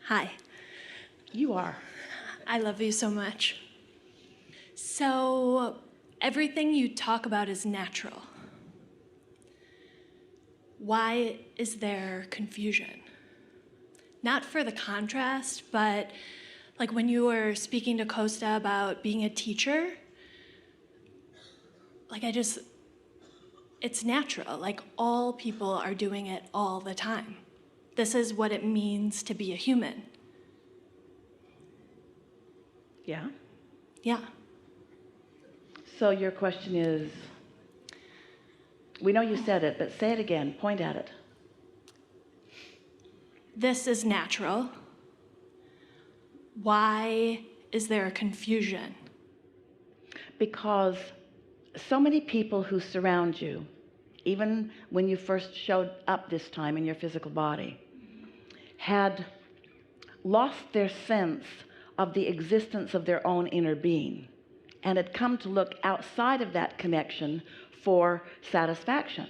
Hi. You are. I love you so much. So, everything you talk about is natural. Why is there confusion? Not for the contrast, but like when you were speaking to Costa about being a teacher, it's natural. Like all people are doing it all the time. This is what it means to be a human. Yeah? Yeah. So your question is, we know you said it, but say it again, point at it. This is natural. Why is there a confusion? Because so many people who surround you, even when you first showed up this time in your physical body, had lost their sense of the existence of their own inner being and had come to look outside of that connection for satisfaction.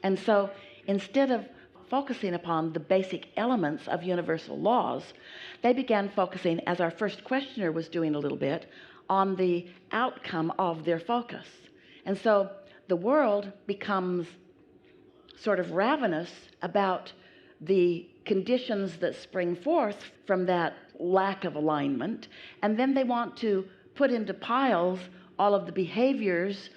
And so instead of focusing upon the basic elements of universal laws, they began focusing, as our first questioner was doing a little bit, on the outcome of their focus. And so the world becomes sort of ravenous about the conditions that spring forth from that lack of alignment, and then they want to put into piles all of the behaviors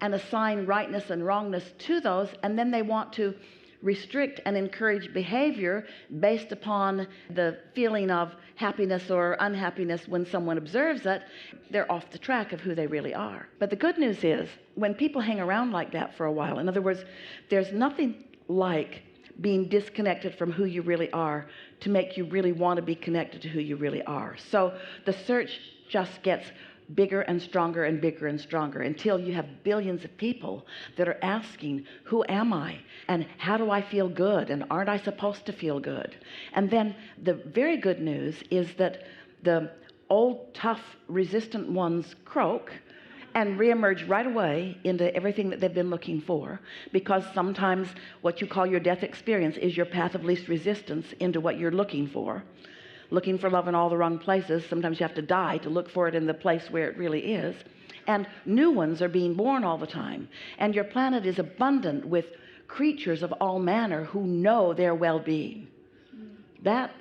and assign rightness and wrongness to those, and then they want to restrict and encourage behavior based upon the feeling of happiness or unhappiness when someone observes it. They're off the track of who they really are. But the good news is, when people hang around like that for a while, in other words, there's nothing like being disconnected from who you really are to make you really want to be connected to who you really are. So the search just gets bigger and stronger and bigger and stronger until you have billions of people that are asking, who am I? And how do I feel good? And aren't I supposed to feel good? And then the very good news is that the old, tough, resistant ones croak and reemerge right away into everything that they've been looking for, because sometimes what you call your death experience is your path of least resistance into what you're looking for. Looking for love in all the wrong places. Sometimes you have to die to look for it in the place where it really is. And new ones are being born all the time. And your planet is abundant with creatures of all manner who know their well-being. That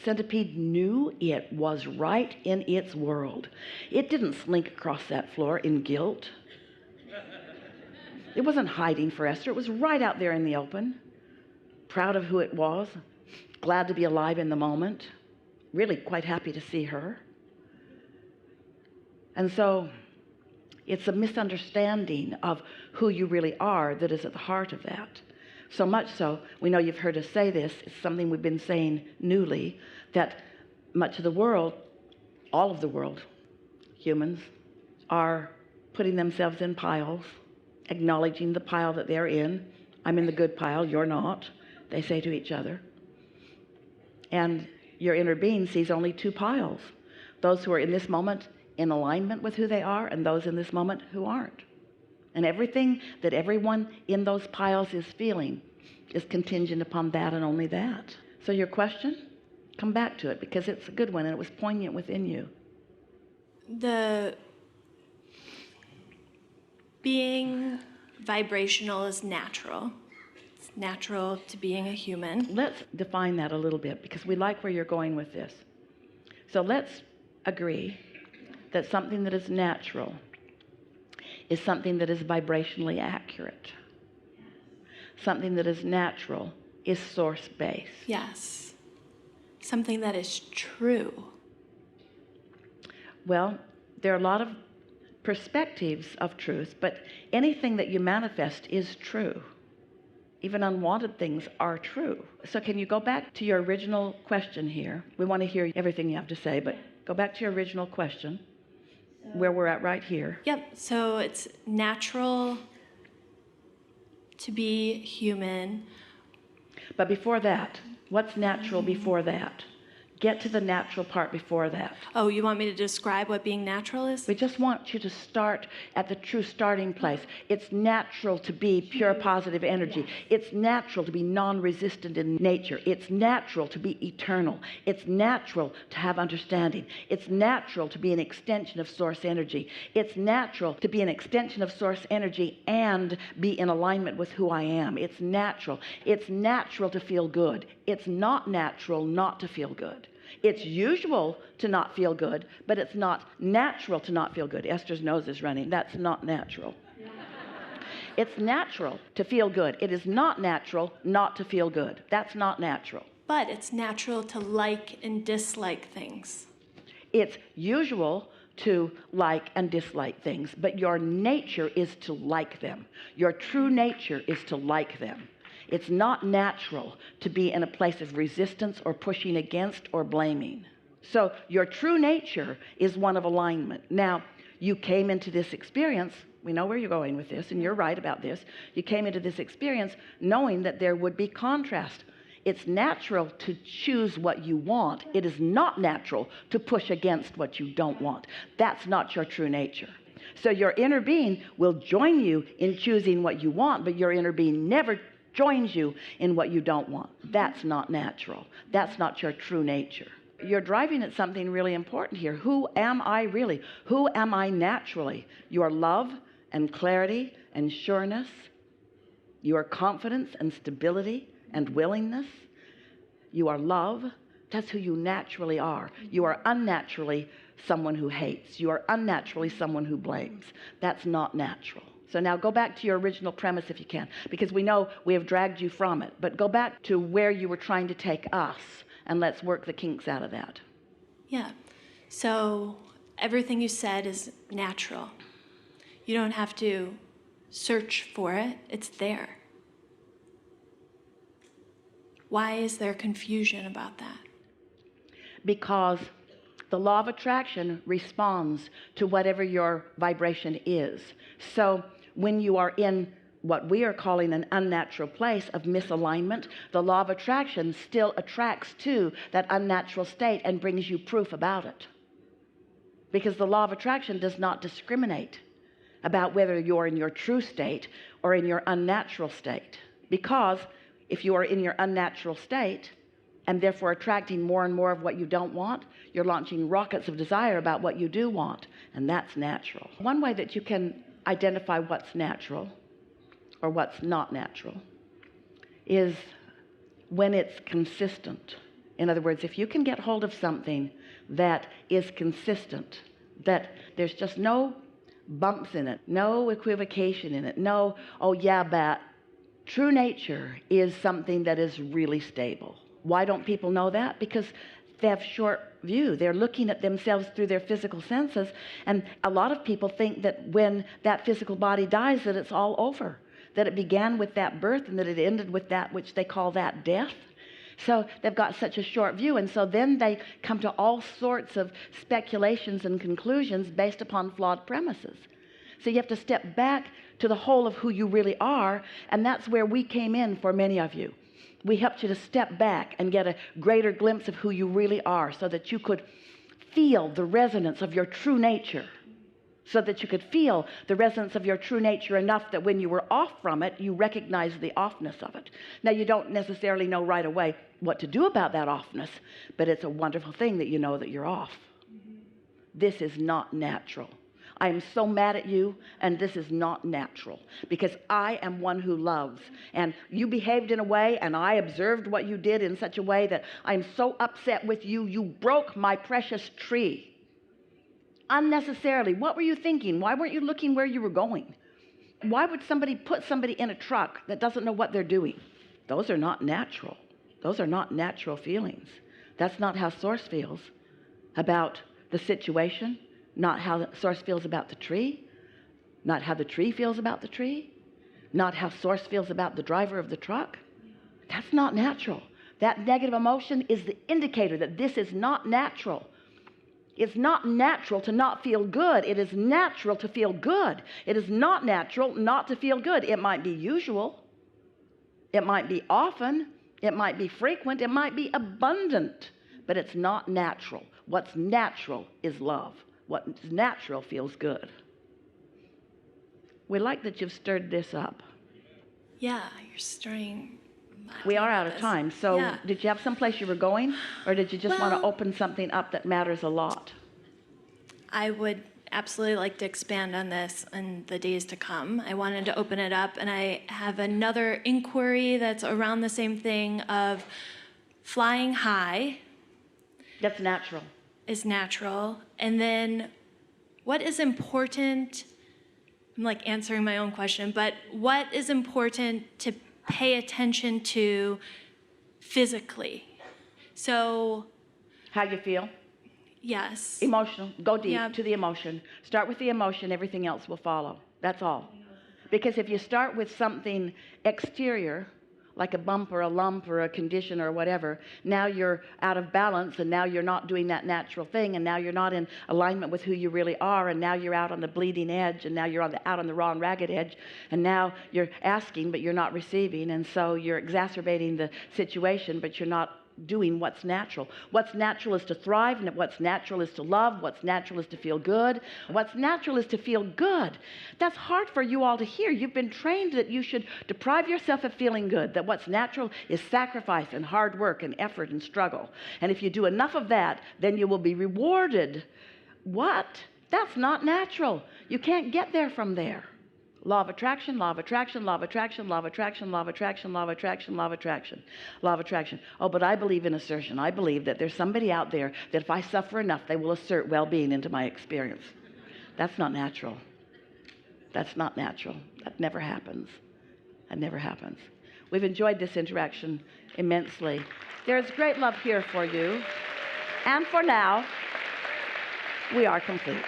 centipede knew it was right in its world. It didn't slink across that floor in guilt. It wasn't hiding for Esther. It was right out there in the open, proud of who it was, glad to be alive in the moment, really quite happy to see her. And so it's a misunderstanding of who you really are that is at the heart of that. So much so, we know you've heard us say this, it's something we've been saying newly, that much of the world, all of the world, humans, are putting themselves in piles, acknowledging the pile that they're in. I'm in the good pile, you're not, they say to each other. And your inner being sees only two piles, those who are in this moment in alignment with who they are, and those in this moment who aren't. And everything that everyone in those piles is feeling is contingent upon that and only that. So your question, come back to it, because it's a good one and it was poignant within you. The being vibrational is natural. It's natural to being a human. Let's define that a little bit, because we like where you're going with this. So let's agree that something that is natural is something that is vibrationally accurate. Something that is natural is source-based. Yes. Something that is true. Well, there are a lot of perspectives of truth, but anything that you manifest is true. Even unwanted things are true. So can you go back to your original question here? We want to hear everything you have to say, but go back to your original question, where we're at right here. Yep, so it's natural to be human. But before that, what's natural before that? Get to the natural part before that. Oh, you want me to describe what being natural is? We just want you to start at the true starting place. It's natural to be pure positive energy. It's natural to be non-resistant in nature. It's natural to be eternal. It's natural to have understanding. It's natural to be an extension of source energy. It's natural to be an extension of source energy and be in alignment with who I am. It's natural. It's natural to feel good. It's not natural not to feel good. It's usual to not feel good, but it's not natural to not feel good. Esther's nose is running. That's not natural. It's natural to feel good. It is not natural not to feel good. That's not natural. But it's natural to like and dislike things. It's usual to like and dislike things, but your nature is to like them. Your true nature is to like them. It's not natural to be in a place of resistance or pushing against or blaming. So your true nature is one of alignment. Now, you came into this experience, we know where you're going with this, and you're right about this. You came into this experience knowing that there would be contrast. It's natural to choose what you want. It is not natural to push against what you don't want. That's not your true nature. So your inner being will join you in choosing what you want, but your inner being never joins you in what you don't want. That's not natural. That's not your true nature. You're driving at something really important here. Who am I really? Who am I naturally? Your love and clarity and sureness, your confidence and stability and willingness. You are love. That's who you naturally are. You are unnaturally someone who hates. You are unnaturally someone who blames. That's not natural. So now go back to your original premise if you can, because we know we have dragged you from it. But go back to where you were trying to take us, and let's work the kinks out of that. Yeah. So everything you said is natural. You don't have to search for it. It's there. Why is there confusion about that? Because the law of attraction responds to whatever your vibration is. So when you are in what we are calling an unnatural place of misalignment, the law of attraction still attracts to that unnatural state and brings you proof about it. Because the law of attraction does not discriminate about whether you're in your true state or in your unnatural state. Because if you are in your unnatural state and therefore attracting more and more of what you don't want, you're launching rockets of desire about what you do want, and that's natural. One way that you can identify what's natural or what's not natural is when it's consistent. In other words, if you can get hold of something that is consistent, that there's just no bumps in it, no equivocation in it, no, oh yeah, but true nature is something that is really stable. Why don't people know that? Because they have short view. They're looking at themselves through their physical senses, and a lot of people think that when that physical body dies that it's all over, that it began with that birth and that it ended with that which they call that death. So they've got such a short view, and so then they come to all sorts of speculations and conclusions based upon flawed premises. So you have to step back to the whole of who you really are, and that's where we came in for many of you. We helped you to step back and get a greater glimpse of who you really are so that you could feel the resonance of your true nature, so that you could feel the resonance of your true nature enough that when you were off from it, you recognize the offness of it. Now, you don't necessarily know right away what to do about that offness, but it's a wonderful thing that you know that you're off. This is not natural. I am so mad at you, and this is not natural, because I am one who loves, and you behaved in a way, and I observed what you did in such a way that I'm so upset with you. You broke my precious tree unnecessarily. What were you thinking? Why weren't you looking where you were going? Why would somebody put somebody in a truck that doesn't know what they're doing? Those are not natural. Those are not natural feelings. That's not how Source feels about the situation. Not how the Source feels about the tree, not how the tree feels about the tree, not how Source feels about the driver of the truck. That's not natural. That negative emotion is the indicator that this is not natural. It's not natural to not feel good. It is natural to feel good. It is not natural not to feel good. It might be usual. It might be often. It might be frequent. It might be abundant. but it's not natural. What's natural is love. What's natural feels good. We like that you've stirred this up. Yeah, you're stirring. We are out of time, so Yeah. did you have someplace you were going, or did you just want to Well- open something up that matters a lot? I would absolutely like to expand on this in the days to come. I wanted to open it up, and I have another inquiry that's around the same thing of flying high That's natural. is natural, and then what is important, I'm like answering my own question, but what is important to pay attention to physically? So, How you feel? yes. Emotional. Go deep Yeah. to the emotion. Start with the emotion, everything else will follow. That's all. Because if you start with something exterior, like a bump or a lump or a condition or whatever, now you're out of balance, and now you're not doing that natural thing, and now you're not in alignment with who you really are, and now you're out on the bleeding edge, and now you're out on the raw and ragged edge, and now you're asking but you're not receiving, and so you're exacerbating the situation, but you're not doing what's natural. What's natural is to thrive, and what's natural is to love. What's natural is to feel good. What's natural is to feel good. That's hard for you all to hear. You've been trained that you should deprive yourself of feeling good, that what's natural is sacrifice and hard work and effort and struggle. And if you do enough of that, then you will be rewarded. What? That's not natural. You can't get there from there. Law of attraction, law of attraction, law of attraction, law of attraction, law of attraction, law of attraction, law of attraction, law of attraction. Oh, but I believe in assertion. I believe that there's somebody out there that if I suffer enough, they will assert well-being into my experience. That's not natural. That's not natural. That never happens. That never happens. We've enjoyed this interaction immensely. There's great love here for you. And for now, we are complete.